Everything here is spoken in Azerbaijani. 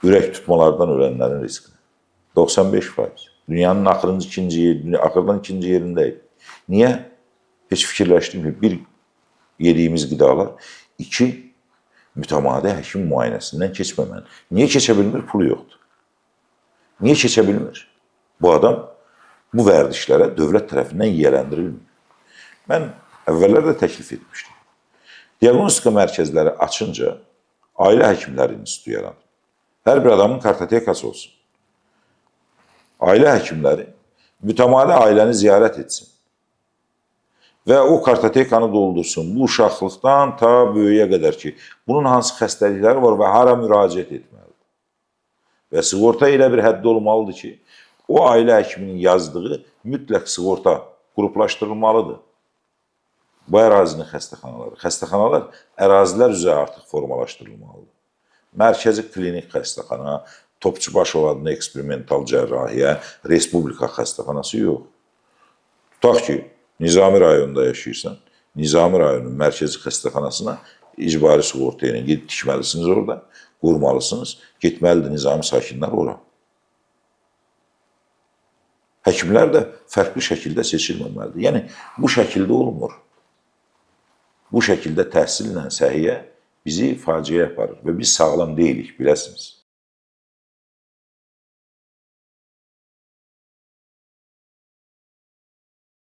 ürək tutmalardan ölənlərin riskini. 95%. Dünyanın axırdan ikinci yerindəyik. Niyə? Heç fikirləşdim ki, bir, yediyimiz qidalar, iki, mütəmadi həkim müayinəsindən keçməməli. Niyə keçə bilmir? Pulu yoxdur. Niyə keçə bilmir? Bu adam bu vərdişlərə dövlət tərəfindən yiyələndirilmir. Mən əvvəllər də təklif etmişdim. Diaqnostika mərkəzləri açınca ailə həkimləri institutu yaranır. Hər bir adamın kartotekası olsun. Ailə həkimləri mütəmadi ailəni ziyarət etsin və o kartotekanı doldursun. Bu uşaqlıqdan ta böyüyə qədər ki, bunun hansı xəstəlikləri var və hara müraciət etməlidir. Və sığorta elə bir həddə olmalıdır ki, o ailə həkiminin yazdığı mütləq sığorta qruplaşdırılmalıdır. Bu ərazinin xəstəxanalar ərazilər üzrə artıq formalaşdırılmalıdır. Mərkəzi klinik xəstəxana, Topçubaş adlı eksperimental cərrahiyyə, Respublika xəstəxanası yox. Tutaq ki, Nizami rayonunda yaşayırsan, Nizami rayonunun mərkəzi xəstəxanasına icbari sığorta ilə gedib tikməlisiniz orada, qurmalısınız, getməlidir Nizami sakinlər ora. Həkimlər də fərqli şəkildə seçilməməlidir. Yəni, bu şəkildə olmur. Bu şəkildə təhsillə səhiyyə bizi faciəyə aparır və biz sağlam deyilik, biləsiniz.